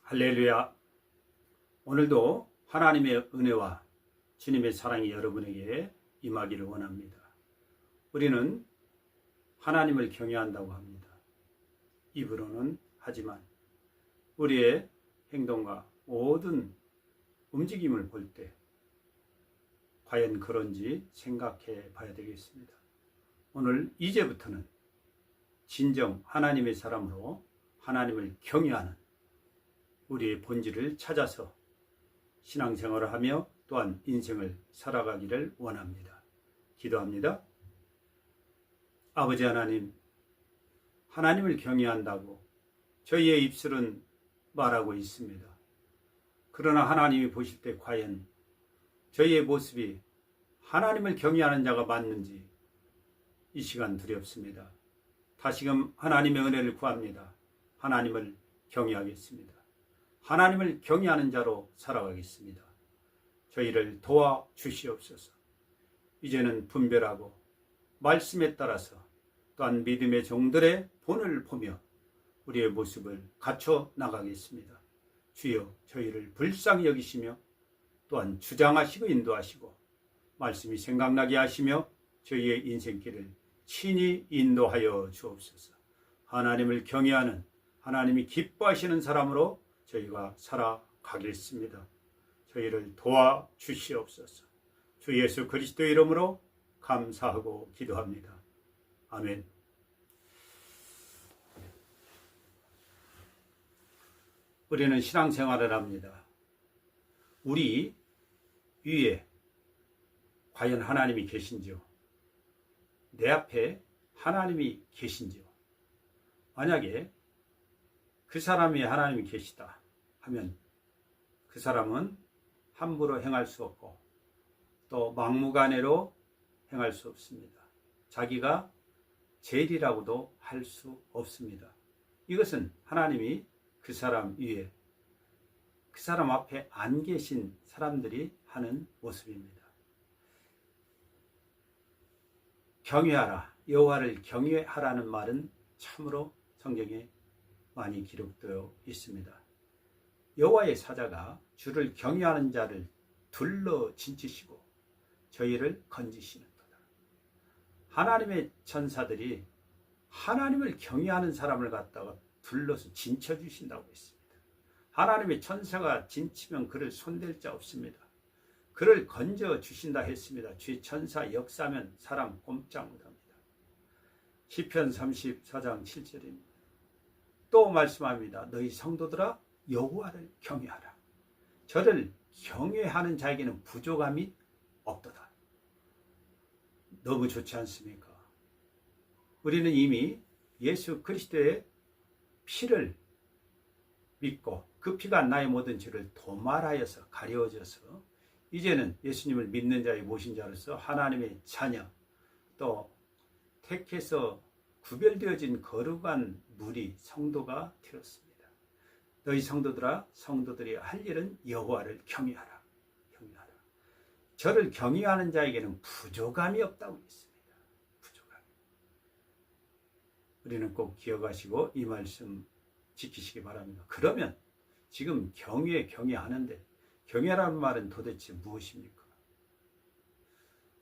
할렐루야. 오늘도 하나님의 은혜와 주님의 사랑이 여러분에게 임하기를 원합니다. 우리는 하나님을 경외한다고 합니다. 입으로는 하지만 우리의 행동과 모든 움직임을 볼 때 과연 그런지 생각해 봐야 되겠습니다. 오늘 이제부터는 진정 하나님의 사람으로 하나님을 경외하는 우리의 본질을 찾아서 신앙생활을 하며 또한 인생을 살아가기를 원합니다. 기도합니다. 아버지 하나님, 하나님을 경외한다고 저희의 입술은 말하고 있습니다. 그러나 하나님이 보실 때 과연 저희의 모습이 하나님을 경외하는 자가 맞는지 이 시간 두렵습니다. 다시금 하나님의 은혜를 구합니다. 하나님을 경외하겠습니다. 하나님을 경외하는 자로 살아가겠습니다. 저희를 도와주시옵소서. 이제는 분별하고 말씀에 따라서 또한 믿음의 종들의 본을 보며 우리의 모습을 갖춰 나가겠습니다. 주여 저희를 불쌍히 여기시며 또한 주장하시고 인도하시고 말씀이 생각나게 하시며 저희의 인생길을 친히 인도하여 주옵소서. 하나님을 경외하는 하나님이 기뻐하시는 사람으로 저희가 살아가겠습니다. 저희를 도와주시옵소서. 주 예수 그리스도의 이름으로 감사하고 기도합니다. 아멘. 우리는 신앙생활을 합니다. 우리 위에 과연 하나님이 계신지요? 내 앞에 하나님이 계신지요? 만약에 그 사람이 하나님이 계시다 하면 그 사람은 함부로 행할 수 없고 또 막무가내로 행할 수 없습니다. 자기가 제일이라고도 할 수 없습니다. 이것은 하나님이 그 사람 위에 그 사람 앞에 안 계신 사람들이 하는 모습입니다. 경외하라, 여호와를 경외하라는 말은 참으로 성경에 많이 기록되어 있습니다. 여호와의 사자가 주를 경외하는 자를 둘러 진치시고 저희를 건지시는도다. 하나님의 천사들이 하나님을 경외하는 사람을 갖다가 둘러서 진쳐주신다고 했습니다. 하나님의 천사가 진치면 그를 손댈 자 없습니다. 그를 건져주신다 했습니다. 주의 천사 역사면 사람 꼼짝 못합니다. 시편 34장 7절입니다. 또 말씀합니다. 너희 성도들아 여호와를 경외하라. 저를 경외하는 자에게는 부족함이 없도다. 너무 좋지 않습니까? 우리는 이미 예수 그리스도의 피를 믿고 그 피가 나의 모든 죄를 도말하여서 가려져서 이제는 예수님을 믿는 자의 모신 자로서 하나님의 자녀 또 택해서 구별되어진 거룩한 무리 성도가 되었습니다. 너희 성도들아 성도들이 할 일은 여호와를 경외하라. 경외하라. 저를 경외하는 자에게는 부족함이 없다고 했습니다. 부족함. 우리는 꼭 기억하시고 이 말씀 지키시기 바랍니다. 그러면 지금 경외하는데 경외라는 말은 도대체 무엇입니까?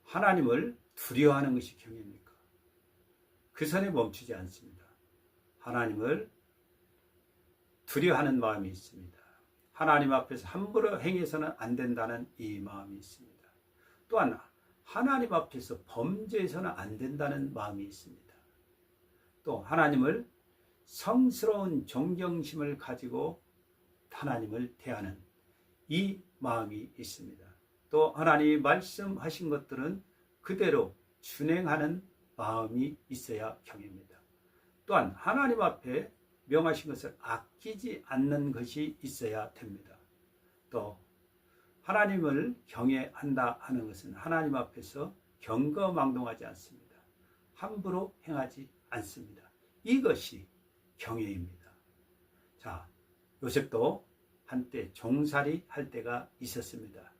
하나님을 두려워하는 것이 경외입니까? 그 선에 멈추지 않습니다. 하나님을 두려워하는 마음이 있습니다. 하나님 앞에서 함부로 행해서는 안 된다는 이 마음이 있습니다. 또한 하나님 앞에서 범죄해서는 안 된다는 마음이 있습니다. 또 하나님을 성스러운 존경심을 가지고 하나님을 대하는 이 마음이 있습니다. 또 하나님이 말씀하신 것들은 그대로 준행하는 마음이 있어야 경외입니다. 또한 하나님 앞에 명하신 것을 아끼지 않는 것이 있어야 됩니다. 또 하나님을 경외한다 하는 것은 하나님 앞에서 경거망동하지 않습니다. 함부로 행하지 않습니다. 이것이 경외입니다. 자, 요셉도 한때 종살이 할 때가 있었습니다.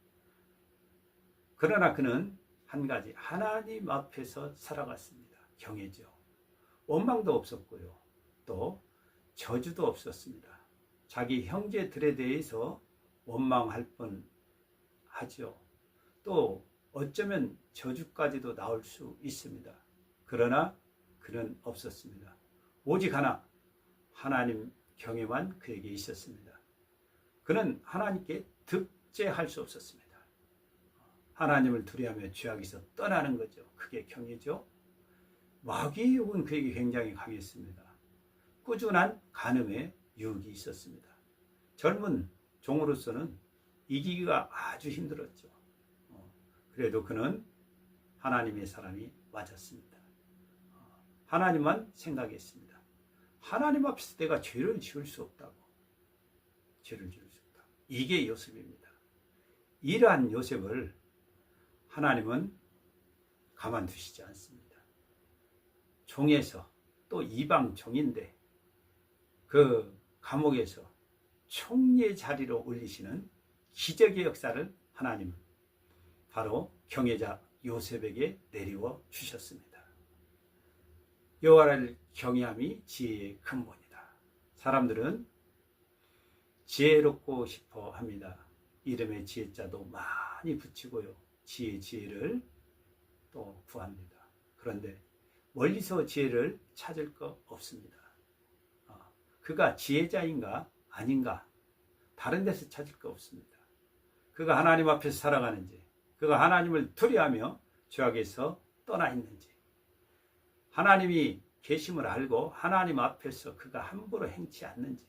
그러나 그는 한 가지 하나님 앞에서 살아갔습니다. 경외죠. 원망도 없었고요. 또 저주도 없었습니다. 자기 형제들에 대해서 원망할 뻔하죠. 또 어쩌면 저주까지도 나올 수 있습니다. 그러나 그는 없었습니다. 오직 하나, 하나님 경외만 그에게 있었습니다. 그는 하나님께 득죄할 수 없었습니다. 하나님을 두려워하며 죄악에서 떠나는 거죠. 그게 경외죠. 마귀의 유혹은 그에게 굉장히 강했습니다. 꾸준한 간음의 유혹이 있었습니다. 젊은 종으로서는 이기기가 아주 힘들었죠. 그래도 그는 하나님의 사람이 맞았습니다. 하나님만 생각했습니다. 하나님 앞에서 내가 죄를 지을 수 없다고. 죄를 지을 수 없다. 이게 요셉입니다. 이러한 요셉을 하나님은 가만두시지 않습니다. 종에서 또 이방 종인데 그 감옥에서 총리의 자리로 올리시는 기적의 역사를 하나님은 바로 경외자 요셉에게 내리워 주셨습니다. 여호와를 경외함이 지혜의 근본이다. 사람들은 지혜롭고 싶어 합니다. 이름에 지혜자도 많이 붙이고요. 지혜를 또 구합니다. 그런데 멀리서 지혜를 찾을 거 없습니다. 그가 지혜자인가 아닌가 다른 데서 찾을 거 없습니다. 그가 하나님 앞에서 살아가는지, 그가 하나님을 두려워하며 죄악에서 떠나 있는지, 하나님이 계심을 알고 하나님 앞에서 그가 함부로 행치 않는지,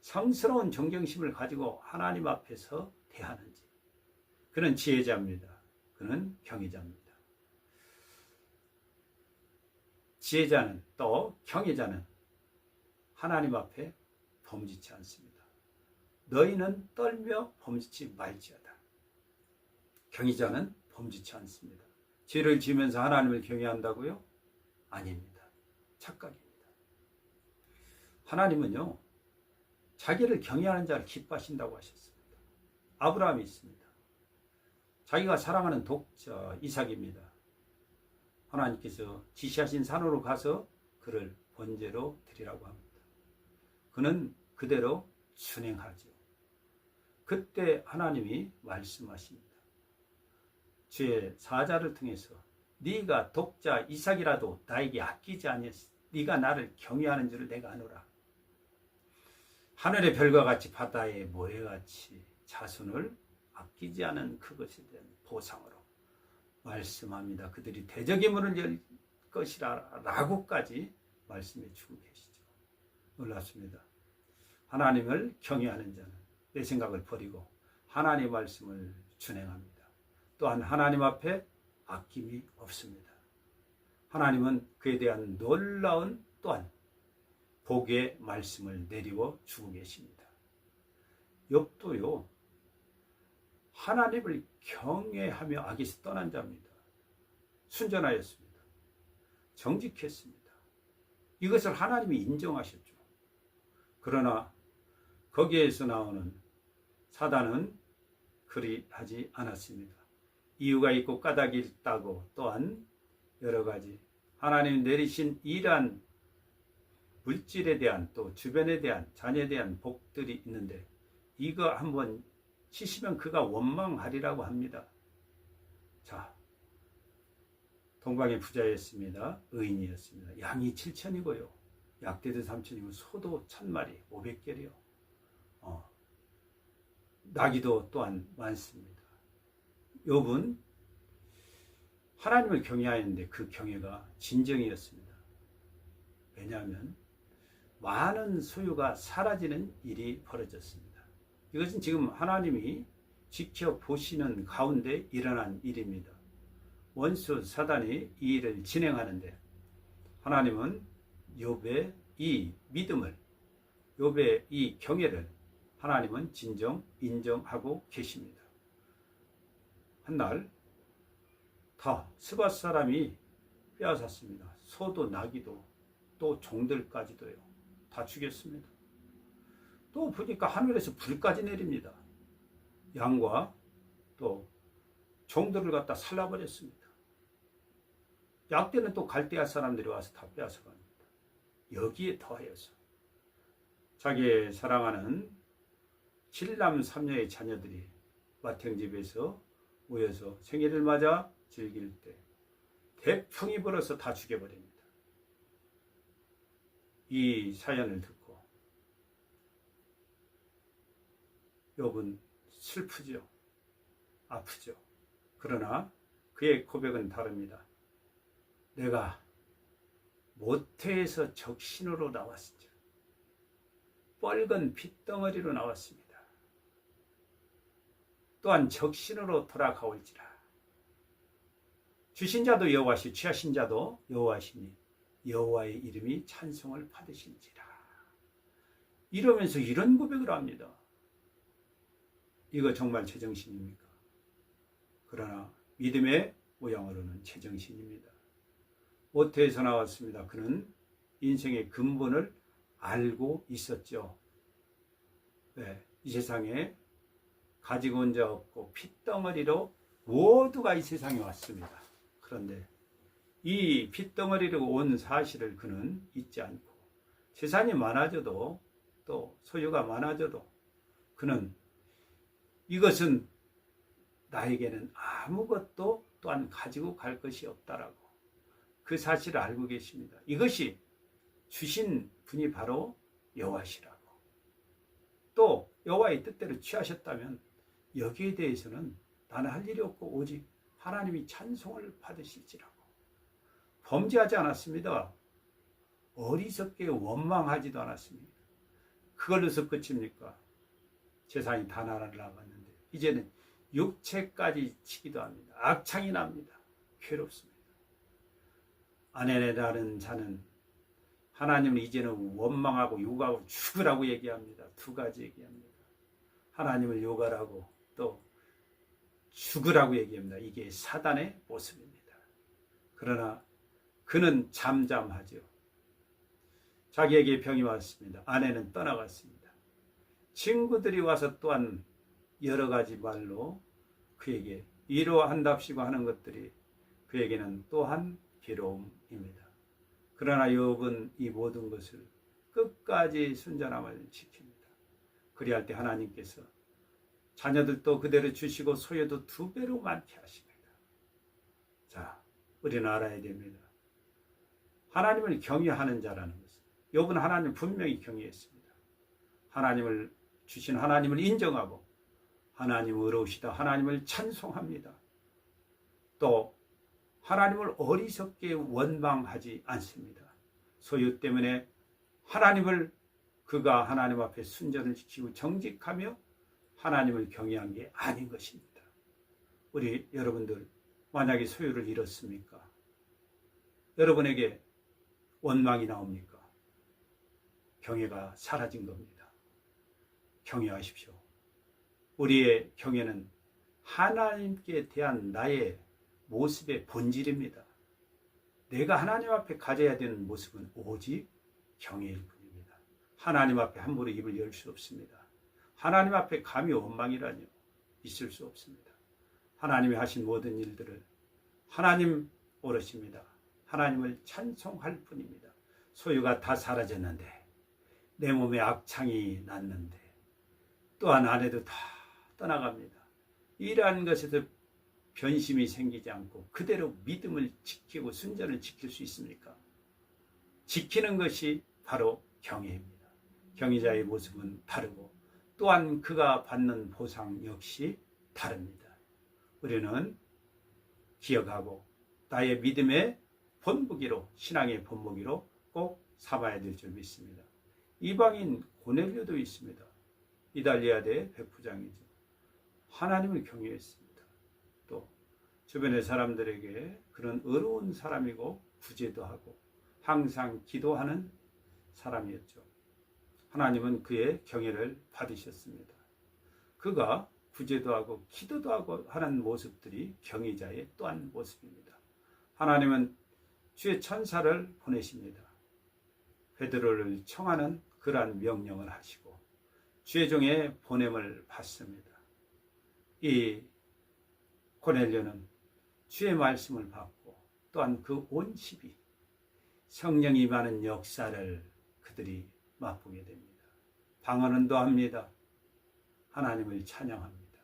성스러운 존경심을 가지고 하나님 앞에서 대하는지, 그는 지혜자입니다. 그는 경외자입니다. 지혜자는 또 경외자는 하나님 앞에 범죄치 않습니다. 너희는 떨며 범죄치 말지어다. 경외자는 범죄치 않습니다. 죄를 지으면서 하나님을 경외한다고요? 아닙니다. 착각입니다. 하나님은요, 자기를 경외하는 자를 기뻐하신다고 하셨습니다. 아브라함이 있습니다. 자기가 사랑하는 독자 이삭입니다. 하나님께서 지시하신 산으로 가서 그를 번제로 드리라고 합니다. 그는 그대로 순행하죠. 그때 하나님이 말씀하십니다. 주의 사자를 통해서 네가 독자 이삭이라도 나에게 아끼지 아니했으니 네가 나를 경외하는 줄을 내가 아노라. 하늘의 별과 같이 바다의 모래같이 자손을 아끼지 않은 그것에 대한 보상으로 말씀합니다. 그들이 대적의 문을 열 것이라 라고까지 말씀해 주고 계시죠. 놀랍습니다. 하나님을 경외하는 자는 내 생각을 버리고 하나님의 말씀을 준행합니다. 또한 하나님 앞에 아낌이 없습니다. 하나님은 그에 대한 놀라운 또한 복의 말씀을 내리워 주고 계십니다. 욥도요, 하나님을 경외하며 악에서 떠난 자입니다. 순전하였습니다. 정직했습니다. 이것을 하나님이 인정하셨죠. 그러나 거기에서 나오는 사단은 그리 하지 않았습니다. 이유가 있고 까닭이 있다고 또한 여러 가지 하나님이 내리신 이러한 물질에 대한 또 주변에 대한 자녀에 대한 복들이 있는데 이거 한번 치시면 그가 원망하리라고 합니다. 자, 동방의 부자였습니다. 의인이었습니다. 양이 7,000이고요. 약대도 3,000이고 소도 1,000마리 500개리요. 나귀도 또한 많습니다. 욥은 하나님을 경외하였는데 그 경외가 진정이었습니다. 왜냐하면 많은 소유가 사라지는 일이 벌어졌습니다. 이것은 지금 하나님이 지켜보시는 가운데 일어난 일입니다. 원수 사단이 이 일을 진행하는데 하나님은 욥의 이 믿음을, 욥의 이 경외를 하나님은 진정 인정하고 계십니다. 한날 다 스밧 사람이 빼앗았습니다. 소도 나귀도 또 종들까지도요. 다 죽였습니다. 또 보니까 하늘에서 불까지 내립니다. 양과 또 종들을 갖다 살라버렸습니다. 약대는 또 갈대아 사람들이 와서 다 빼앗아갑니다. 여기에 더하여서 자기의 사랑하는 7남 3녀의 자녀들이 맏형집에서 모여서 생일을 맞아 즐길 때 대풍이 불어서 다 죽여버립니다. 이 사연을 듣고 욥은 슬프죠. 아프죠. 그러나 그의 고백은 다릅니다. 내가 모태에서 적신으로 나왔으며 뻘건 핏덩어리로 나왔습니다. 또한 적신으로 돌아가올지라. 주신 자도 여호와시 취하신 자도 여호와시니 여호와의 이름이 찬송을 받으신지라. 이러면서 이런 고백을 합니다. 이거 정말 제정신입니까? 그러나 믿음의 모양으로는 제정신입니다. 모태에서 나왔습니다. 그는 인생의 근본을 알고 있었죠. 네, 이 세상에 가지고 온 자 없고 핏덩어리로 모두가 이 세상에 왔습니다. 그런데 이 핏덩어리로 온 사실을 그는 잊지 않고 재산이 많아져도 또 소유가 많아져도 그는 이것은 나에게는 아무것도 또한 가지고 갈 것이 없다라고 그 사실을 알고 계십니다. 이것이 주신 분이 바로 여호와시라고. 또 여호와의 뜻대로 취하셨다면 여기에 대해서는 나는 할 일이 없고 오직 하나님이 찬송을 받으실지라고. 범죄하지 않았습니다. 어리석게 원망하지도 않았습니다. 그걸로서 끝입니까? 재산이 다 날아갔는데 이제는 육체까지 치기도 합니다. 악창이 납니다. 괴롭습니다. 아내라는 자는 하나님을 이제는 원망하고 욕하고 죽으라고 얘기합니다. 두 가지 얘기합니다. 하나님을 욕하라고 또 죽으라고 얘기합니다. 이게 사단의 모습입니다. 그러나 그는 잠잠하죠. 자기에게 병이 왔습니다. 아내는 떠나갔습니다. 친구들이 와서 또한 여러 가지 말로 그에게 위로한답시고 하는 것들이 그에게는 또한 괴로움입니다. 그러나 욥은 이 모든 것을 끝까지 순전함을 지킵니다. 그리할 때 하나님께서 자녀들도 그대로 주시고 소유도 2배로 많게 하십니다. 자, 우리는 알아야 됩니다. 하나님을 경외하는 자라는 것은 욥은 하나님을 분명히 경외했습니다. 하나님을 주신 하나님을 인정하고 하나님 의로우시다 하나님을 찬송합니다. 또 하나님을 어리석게 원망하지 않습니다. 소유 때문에 하나님을 그가 하나님 앞에 순전을 지키고 정직하며 하나님을 경외한 게 아닌 것입니다. 우리 여러분들 만약에 소유를 잃었습니까? 여러분에게 원망이 나옵니까? 경외가 사라진 겁니다. 경외하십시오. 우리의 경외는 하나님께 대한 나의 모습의 본질입니다. 내가 하나님 앞에 가져야 되는 모습은 오직 경외일 뿐입니다. 하나님 앞에 함부로 입을 열 수 없습니다. 하나님 앞에 감히 원망이라뇨 있을 수 없습니다. 하나님이 하신 모든 일들을 하나님 오르십니다. 하나님을 찬송할 뿐입니다. 소유가 다 사라졌는데 내 몸에 악창이 났는데 또한 아내도 다 떠나갑니다. 이러한 것에서 변심이 생기지 않고 그대로 믿음을 지키고 순전을 지킬 수 있습니까? 지키는 것이 바로 경외입니다. 경외자의 모습은 다르고 또한 그가 받는 보상 역시 다릅니다. 우리는 기억하고 나의 믿음의 본보기로 신앙의 본보기로 꼭 삼아야 될 줄 믿습니다. 이방인 고넬료도 있습니다. 이달리아대 백부장이죠. 하나님을 경외했습니다. 또 주변의 사람들에게 그런 의로운 사람이고 구제도 하고 항상 기도하는 사람이었죠. 하나님은 그의 경외를 받으셨습니다. 그가 구제도 하고 기도도 하고 하는 모습들이 경외자의 또한 모습입니다. 하나님은 주의 천사를 보내십니다. 베드로를 청하는 그러한 명령을 하시고 주의 종의 보냄을 받습니다. 이 고넬료는 주의 말씀을 받고 또한 그 온 집이 성령이 임하는 역사를 그들이 맛보게 됩니다. 방언은도 합니다. 하나님을 찬양합니다.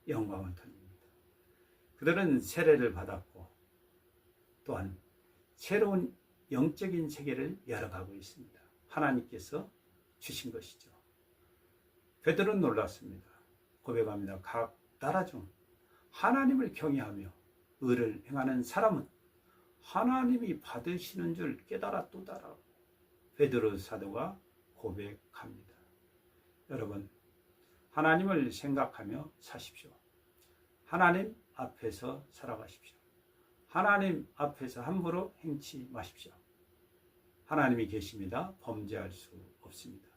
영광을 돌립니다. 그들은 세례를 받았고 또한 새로운 영적인 세계를 열어가고 있습니다. 하나님께서 주신 것이죠. 베드로는 놀랐습니다. 고백합니다. 각 나라 중 하나님을 경외하며 의를 행하는 사람은 하나님이 받으시는 줄 깨달았도다라고 베드로 사도가 고백합니다. 여러분, 하나님을 생각하며 사십시오. 하나님 앞에서 살아가십시오. 하나님 앞에서 함부로 행치 마십시오. 하나님이 계십니다. 범죄할 수 없습니다.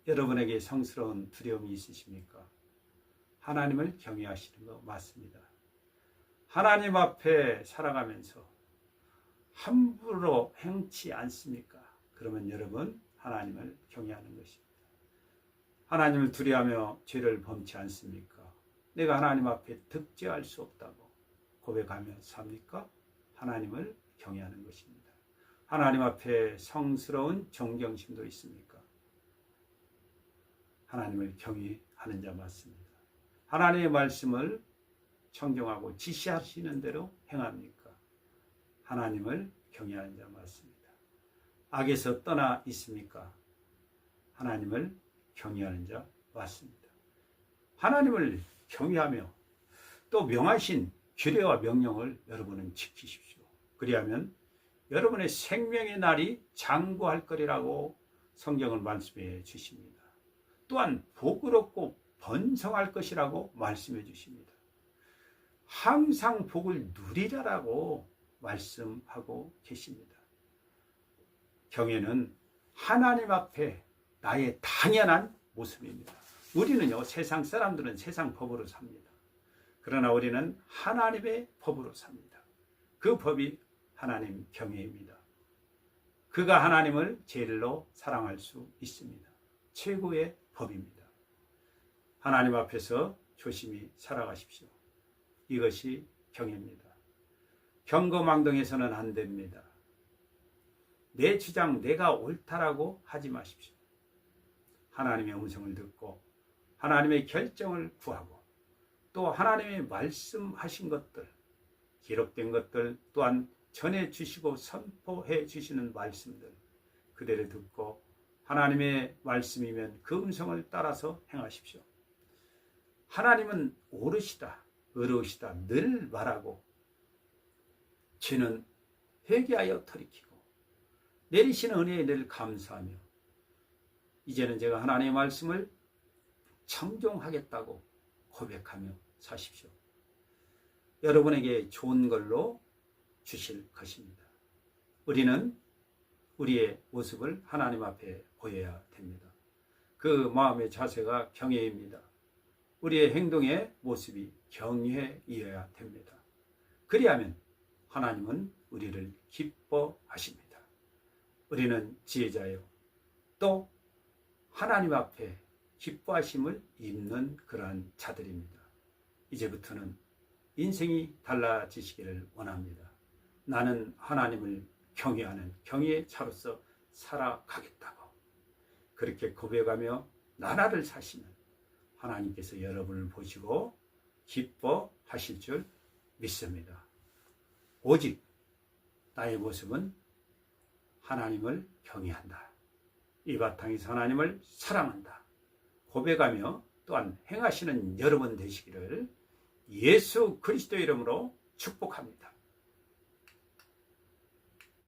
여러분에게 성스러운 두려움이 있으십니까? 하나님을 경외하시는 거 맞습니다. 하나님 앞에 살아가면서 함부로 행치 않습니까? 그러면 여러분 하나님을 경외하는 것입니다. 하나님을 두려워하며 죄를 범치 않습니까? 내가 하나님 앞에 득죄할 수 없다고 고백하며 삽니까? 하나님을 경외하는 것입니다. 하나님 앞에 성스러운 존경심도 있습니까? 하나님을 경외하는 자 맞습니다. 하나님의 말씀을 청정하고 지시하시는 대로 행합니까? 하나님을 경외하는 자 맞습니다. 악에서 떠나 있습니까? 하나님을 경외하는 자 맞습니다. 하나님을 경외하며 또 명하신 규례와 명령을 여러분은 지키십시오. 그리하면 여러분의 생명의 날이 장구할 거리라고 성경을 말씀해 주십니다. 또한 복을 얻고 번성할 것이라고 말씀해 주십니다. 항상 복을 누리라라고 말씀하고 계십니다. 경외는 하나님 앞에 나의 당연한 모습입니다. 우리는요, 세상 사람들은 세상 법으로 삽니다. 그러나 우리는 하나님의 법으로 삽니다. 그 법이 하나님 경외입니다. 그가 하나님을 제일로 사랑할 수 있습니다. 최고의 법입니다. 하나님 앞에서 조심히 살아가십시오. 이것이 경외입니다. 경거망동해서는 안 됩니다. 내 주장 내가 옳다라고 하지 마십시오. 하나님의 음성을 듣고 하나님의 결정을 구하고 또 하나님의 말씀하신 것들, 기록된 것들 또한 전해주시고 선포해 주시는 말씀들 그대로 듣고 하나님의 말씀이면 그 음성을 따라서 행하십시오. 하나님은 옳으시다, 의로우시다 늘 말하고 죄는 회개하여 돌이키고 내리시는 은혜에 늘 감사하며 이제는 제가 하나님의 말씀을 청종하겠다고 고백하며 사십시오. 여러분에게 좋은 걸로 주실 것입니다. 우리는 우리의 모습을 하나님 앞에 보여야 됩니다. 그 마음의 자세가 경외입니다. 우리의 행동의 모습이 경외이어야 됩니다. 그리하면 하나님은 우리를 기뻐하십니다. 우리는 지혜자요 또 하나님 앞에 기뻐하심을 입는 그러한 자들입니다. 이제부터는 인생이 달라지시기를 원합니다. 나는 하나님을 경외하는 경외의 자로서 살아가겠다고 그렇게 고백하며 나라를 사시면 하나님께서 여러분을 보시고 기뻐하실 줄 믿습니다. 오직 나의 모습은 하나님을 경외한다. 이 바탕에서 하나님을 사랑한다. 고백하며 또한 행하시는 여러분 되시기를 예수 그리스도 이름으로 축복합니다.